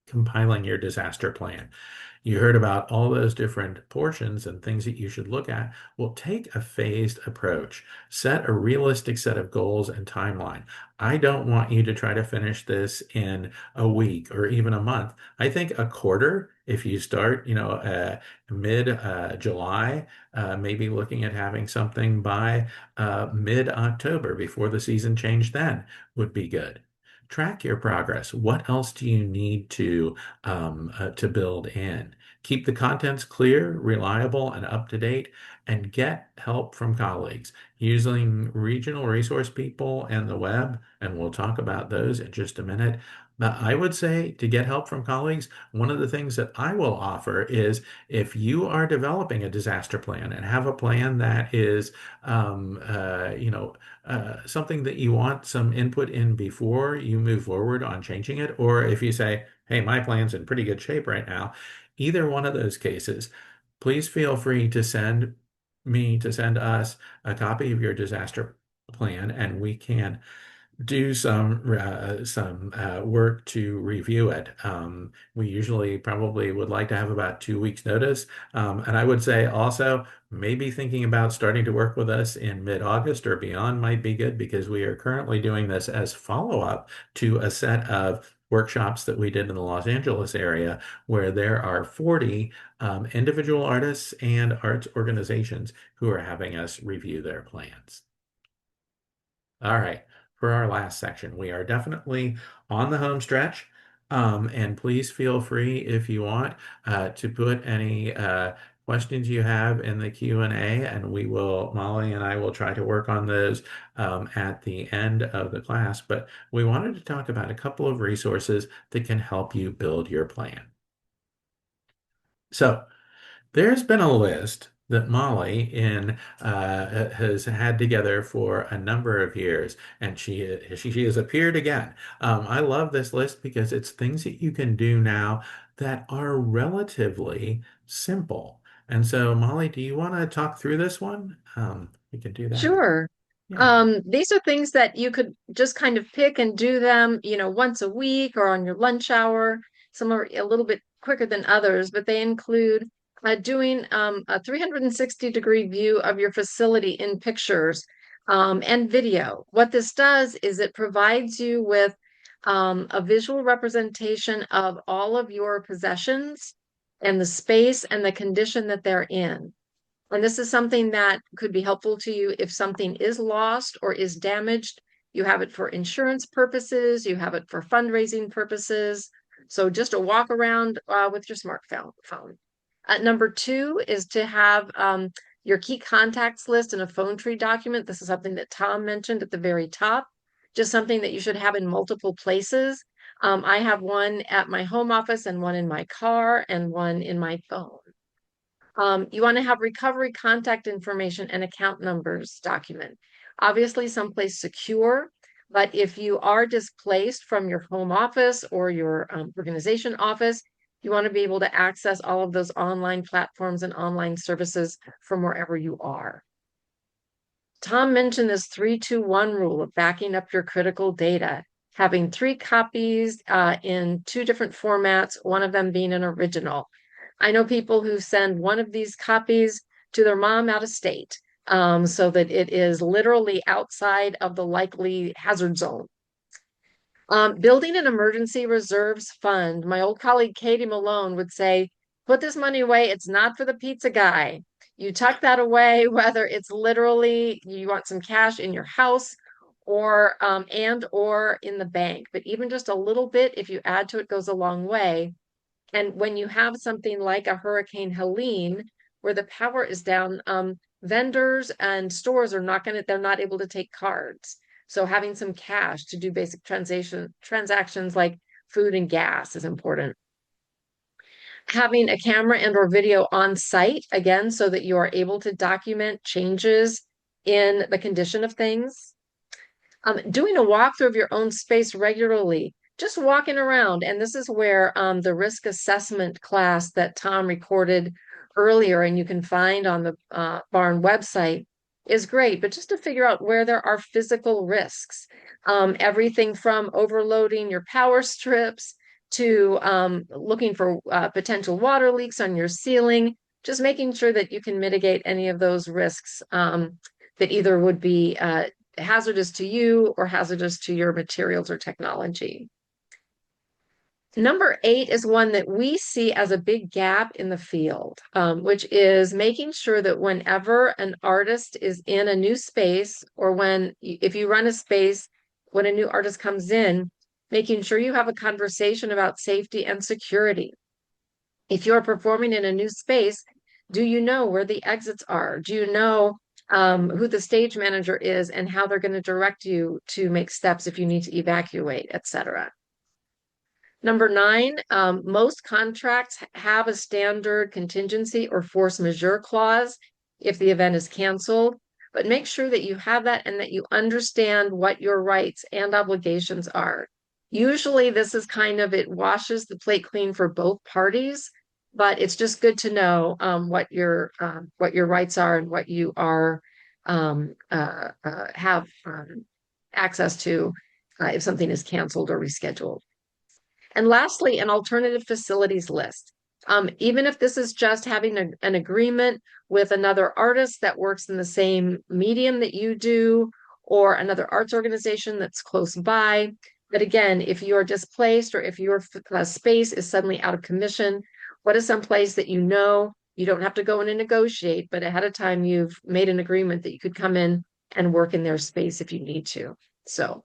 Compiling your disaster plan. You heard about all those different portions and things that you should look at. Well, take a phased approach. Set a realistic set of goals and timeline. I don't want you to try to finish this in a week or even a month. I think a quarter, if you start, mid July, maybe looking at having something by mid October before the season change then would be good. Track your progress. What else do you need to build in? Keep the contents clear, reliable, and up to date, and get help from colleagues using regional resource people and the web, and we'll talk about those in just a minute. But I would say to get help from colleagues, one of the things that I will offer is if you are developing a disaster plan and have a plan that is, something that you want some input in before you move forward on changing it, or if you say, hey, my plan's in pretty good shape right now, either one of those cases, please feel free to send us a copy of your disaster plan, and we can do some work to review it. We usually probably would like to have about 2 weeks notice. And I would say also maybe thinking about starting to work with us in mid-August or beyond might be good because we are currently doing this as follow-up to a set of workshops that we did in the Los Angeles area where there are 40 individual artists and arts organizations who are having us review their plans. All right, for our last section, we are definitely on the home stretch. And please feel free if you want to put any questions you have in the Q&A, and Molly and I will try to work on those at the end of the class. But we wanted to talk about a couple of resources that can help you build your plan. So there's been a list that Molly in has had together for a number of years, and she has appeared again. I love this list because it's things that you can do now that are relatively simple. And so, Molly, do you want to talk through this one? We can do that. Sure. Yeah. These are things that you could just kind of pick and do them, once a week or on your lunch hour. Some are a little bit quicker than others, but they include doing a 360-degree view of your facility in pictures and video. What this does is it provides you with a visual representation of all of your possessions and the space and the condition that they're in. And this is something that could be helpful to you if something is lost or is damaged. You have it for insurance purposes, you have it for fundraising purposes. So just a walk around with your smartphone. Number two is to have your key contacts list in a phone tree document. This is something that Tom mentioned at the very top, just something that you should have in multiple places. I have one at my home office and one in my car and one in my phone. You want to have recovery contact information and account numbers document. Obviously, someplace secure, but if you are displaced from your home office or your organization office, you want to be able to access all of those online platforms and online services from wherever you are. Tom mentioned this 3-2-1 rule of backing up your critical data, having 3 copies in 2 different formats, one of them being an original. I know people who send one of these copies to their mom out of state, so that it is literally outside of the likely hazard zone. Building an emergency reserves fund. My old colleague Katie Malone would say, put this money away. It's not for the pizza guy. You tuck that away, whether it's literally you want some cash in your house or in the bank. But even just a little bit, if you add to it, goes a long way. And when you have something like a Hurricane Helene, where the power is down, vendors and stores they're not able to take cards. So having some cash to do basic transactions like food and gas is important. Having a camera and or video on site, again, so that you are able to document changes in the condition of things. Doing a walkthrough of your own space regularly, just walking around. And this is where the risk assessment class that Tom recorded earlier and you can find on the BAARN website is great, but just to figure out where there are physical risks. Everything from overloading your power strips to looking for potential water leaks on your ceiling, just making sure that you can mitigate any of those risks that either would be hazardous to you or hazardous to your materials or technology. Number 8 is one that we see as a big gap in the field, which is making sure that whenever an artist is in a new space or if you run a space, when a new artist comes in, making sure you have a conversation about safety and security. If you're performing in a new space, do you know where the exits are? Do you know who the stage manager is and how they're going to direct you to make steps if you need to evacuate, etc. Number 9, most contracts have a standard contingency or force majeure clause if the event is canceled, but make sure that you have that and that you understand what your rights and obligations are. Usually this is it washes the plate clean for both parties, but it's just good to know what your rights are and what you are have access to if something is canceled or rescheduled. And lastly, an alternative facilities list. Even if this is just having an agreement with another artist that works in the same medium that you do, or another arts organization that's close by. But again, if you're displaced or if your space is suddenly out of commission, what is some place that you don't have to go in and negotiate, but ahead of time you've made an agreement that you could come in and work in their space if you need to. So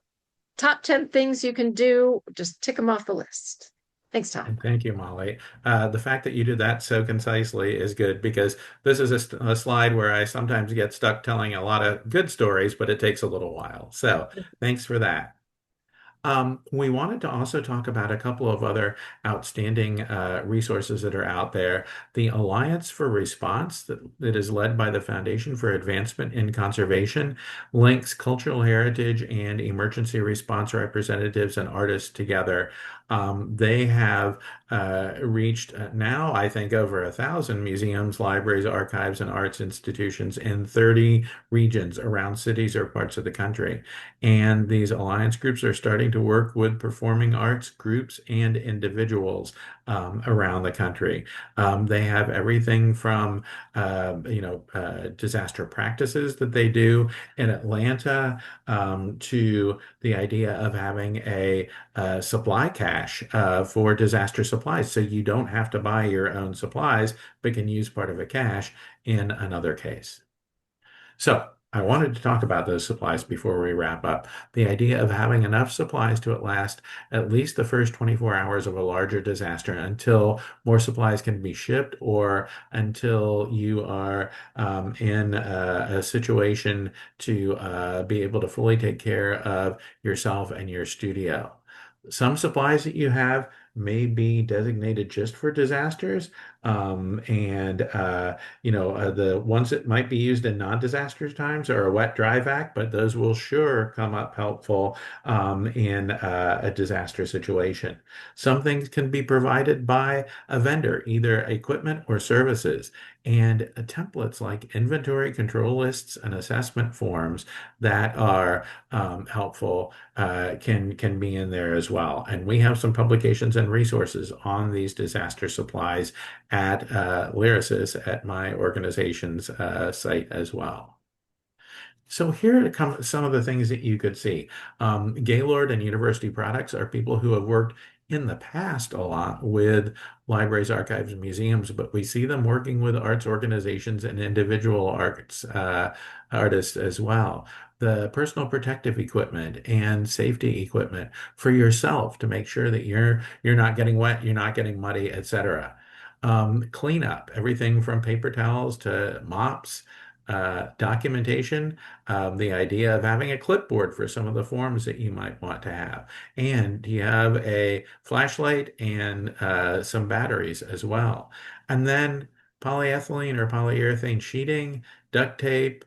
top 10 things you can do, just tick them off the list. Thanks, Tom. And thank you, Molly. The fact that you did that so concisely is good because this is a slide where I sometimes get stuck telling a lot of good stories, but it takes a little while. So thanks for that. We wanted to also talk about a couple of other outstanding resources that are out there. The Alliance for Response, that is led by the Foundation for Advancement in Conservation, links cultural heritage and emergency response representatives and artists together. They have reached now, I think, over 1,000 museums, libraries, archives, and arts institutions in 30 regions around cities or parts of the country. And these alliance groups are starting to work with performing arts groups and individuals around the country. They have everything from, disaster practices that they do in Atlanta to the idea of having a supply cache for disaster supplies. So you don't have to buy your own supplies, but can use part of a cache in another case. So I wanted to talk about those supplies before we wrap up. The idea of having enough supplies to last at least the first 24 hours of a larger disaster until more supplies can be shipped or until you are in a situation to be able to fully take care of yourself and your studio. Some supplies that you have may be designated just for disasters, the ones that might be used in non-disaster times are a wet dry vac, but those will sure come up helpful in a disaster situation. Some things can be provided by a vendor, either equipment or services, and templates like inventory control lists and assessment forms that are helpful can be in there as well. And we have some publications and resources on these disaster supplies at Lyrasis at my organization's site as well. So here come some of the things that you could see. Gaylord and University Products are people who have worked in the past a lot with libraries, archives, and museums, but we see them working with arts organizations and individual artists as well. The personal protective equipment and safety equipment for yourself to make sure that you're not getting wet, you're not getting muddy, etc. Cleanup, everything from paper towels to mops, documentation, the idea of having a clipboard for some of the forms that you might want to have. And you have a flashlight and some batteries as well. And then polyethylene or polyurethane sheeting, duct tape,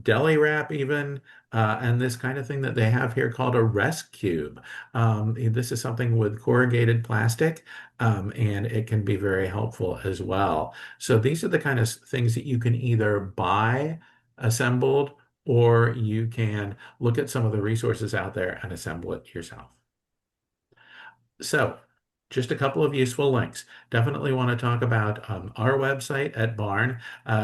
deli wrap even, and this kind of thing that they have here called a rest cube. This is something with corrugated plastic, and it can be very helpful as well. So these are the kind of things that you can either buy assembled or you can look at some of the resources out there and assemble it yourself. So, just a couple of useful links. Definitely want to talk about our website at BAARN,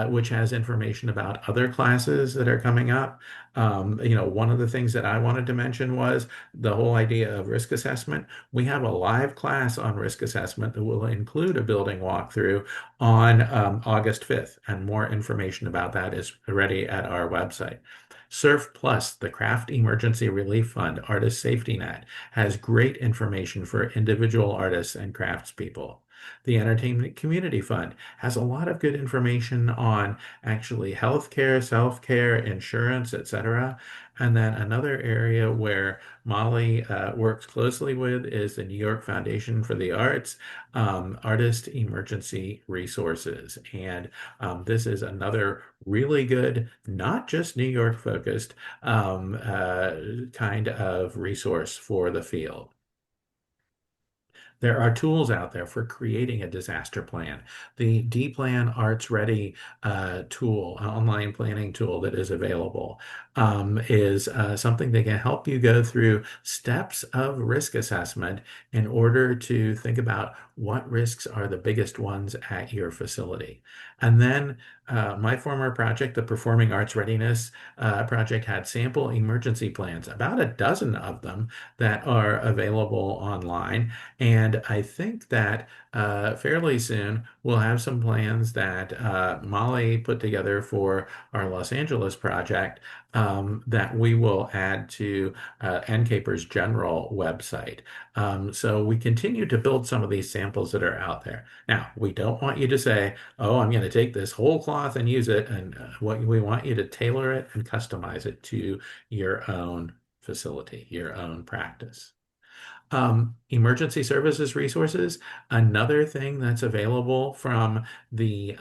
which has information about other classes that are coming up. One of the things that I wanted to mention was the whole idea of risk assessment. We have a live class on risk assessment that will include a building walkthrough on August 5th, and more information about that is ready at our website. Surf Plus, the Craft Emergency Relief Fund Artist Safety Net, has great information for individual artists and craftspeople. The Entertainment Community Fund has a lot of good information on actually healthcare, self-care, insurance, etc. And then another area where Molly works closely with is the New York Foundation for the Arts, Artist Emergency Resources. And this is another really good, not just New York focused, kind of resource for the field. There are tools out there for creating a disaster plan. The D-Plan Arts Ready tool, an online planning tool that is available, is something that can help you go through steps of risk assessment in order to think about what risks are the biggest ones at your facility. And then my former project, the Performing Arts Readiness project, had sample emergency plans, about a dozen of them that are available online. And I think that fairly soon we'll have some plans that Molly put together for our Los Angeles project that we will add to NCAPER's general website. So we continue to build some of these samples that are out there. Now, we don't want you to say, oh, I'm going to take this whole cloth and use it. And what we want you to tailor it and customize it to your own facility, your own practice. Emergency services resources, another thing that's available from the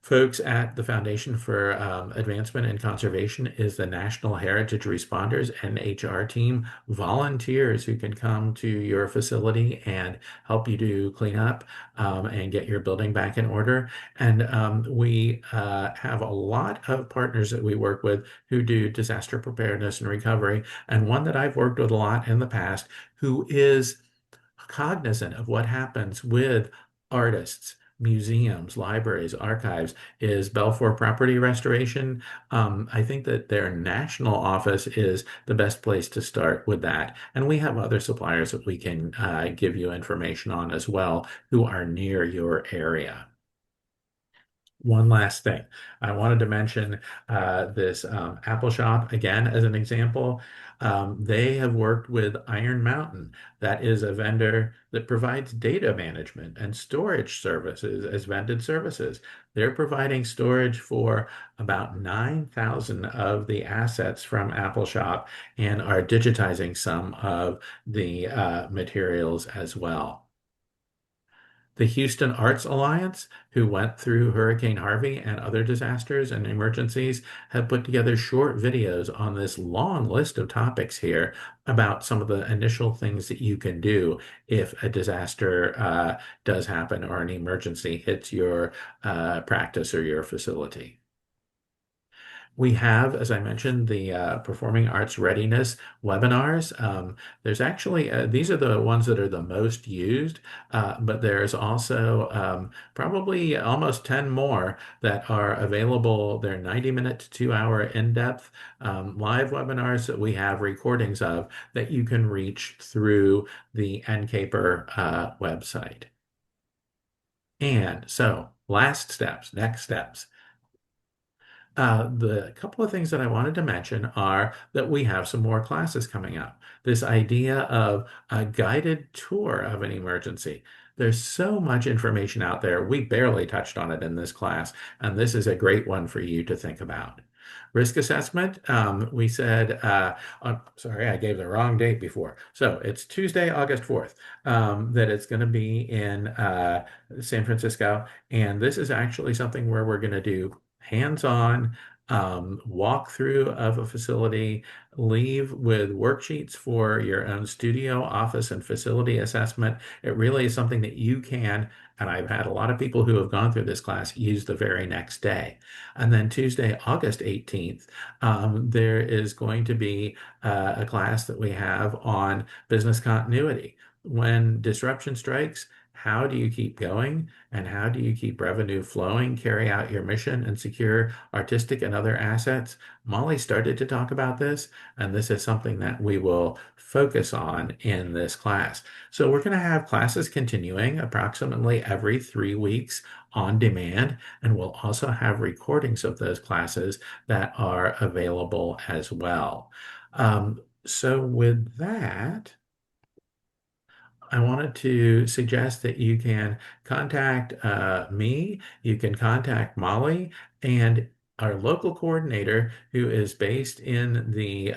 folks at the Foundation for Advancement and Conservation is the National Heritage Responders NHR team, volunteers who can come to your facility and help you do cleanup and get your building back in order. And we have a lot of partners that we work with who do disaster preparedness and recovery. And one that I've worked with a lot in the past who is cognizant of what happens with artists, museums, libraries, archives, is Belfour Property Restoration. I think that their national office is the best place to start with that. And we have other suppliers that we can give you information on as well who are near your area. One last thing. I wanted to mention this Apple Shop again as an example. They have worked with Iron Mountain. That is a vendor that provides data management and storage services as vended services. They're providing storage for about 9,000 of the assets from Apple Shop and are digitizing some of the materials as well. The Houston Arts Alliance, who went through Hurricane Harvey and other disasters and emergencies, have put together short videos on this long list of topics here about some of the initial things that you can do if a disaster does happen or an emergency hits your practice or your facility. We have, as I mentioned, the Performing Arts Readiness webinars. There's actually, these are the ones that are the most used, but there's also probably almost 10 more that are available. They're 90-minute to 2-hour in-depth live webinars that we have recordings of that you can reach through the NCAPER website. And so, last steps, next steps. The couple of things that I wanted to mention are that we have some more classes coming up. This idea of a guided tour of an emergency. There's so much information out there. We barely touched on it in this class, and this is a great one for you to think about. Risk assessment, we said, sorry, I gave the wrong date before. So it's Tuesday, August 4th, that it's going to be in San Francisco. And this is actually something where we're going to do hands-on walkthrough of a facility, leave with worksheets for your own studio, office, and facility assessment. It really is something that you can, and I've had a lot of people who have gone through this class use the very next day. And then Tuesday, August 18th, there is going to be a class that we have on business continuity. When disruption strikes, how do you keep going and how do you keep revenue flowing, carry out your mission, and secure artistic and other assets? Molly started to talk about this, and this is something that we will focus on in this class. So we're going to have classes continuing approximately every 3 weeks on demand, and we'll also have recordings of those classes that are available as well. So with that, I wanted to suggest that you can contact me, you can contact Molly, and our local coordinator, who is based in the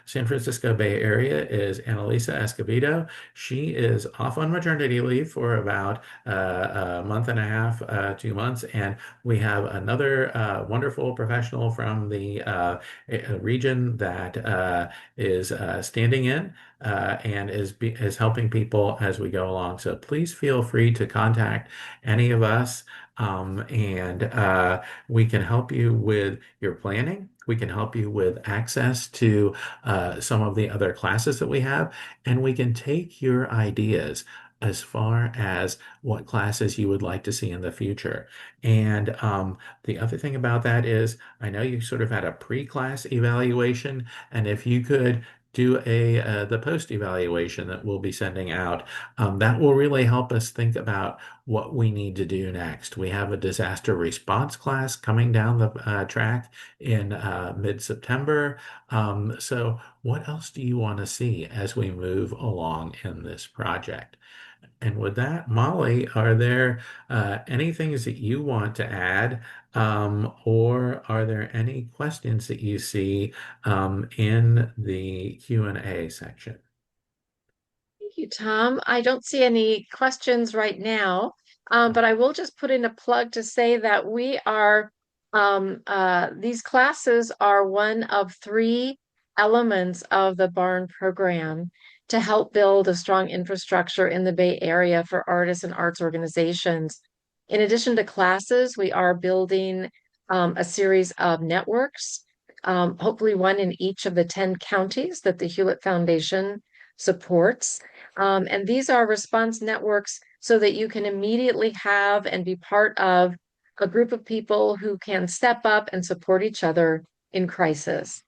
San Francisco Bay Area, is Annalisa Escobedo. She is off on maternity leave for about a month and a half, 2 months, and we have another wonderful professional from the region that is standing in and is helping people as we go along. So please feel free to contact any of us, and we can help you with your planning. We can help you with access to some of the other classes that we have, and we can take your ideas as far as what classes you would like to see in the future. And the other thing about that is, I know you sort of had a pre-class evaluation, and if you could do the post evaluation that we'll be sending out. That will really help us think about what we need to do next. We have a disaster response class coming down the track in mid-September. So what else do you want to see as we move along in this project? And with that, Molly, are there any things that you want to add, or are there any questions that you see in the Q&A section? Thank you, Tom. I don't see any questions right now, but I will just put in a plug to say that these classes are one of three elements of the BAARN program to help build a strong infrastructure in the Bay Area for artists and arts organizations. In addition to classes, we are building a series of networks, hopefully one in each of the 10 counties that the Hewlett Foundation supports. And these are response networks so that you can immediately have and be part of a group of people who can step up and support each other in crisis.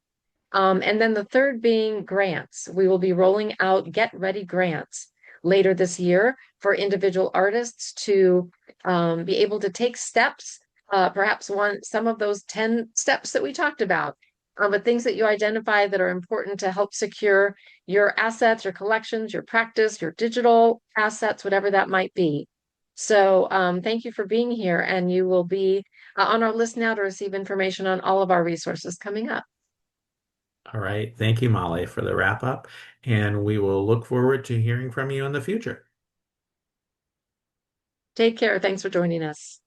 And then the third being grants. We will be rolling out Get Ready grants later this year for individual artists to be able to take steps, perhaps some of those 10 steps that we talked about, but things that you identify that are important to help secure your assets, your collections, your practice, your digital assets, whatever that might be. So thank you for being here, and you will be on our list now to receive information on all of our resources coming up. All right. Thank you, Molly, for the wrap up, and we will look forward to hearing from you in the future. Take care. Thanks for joining us.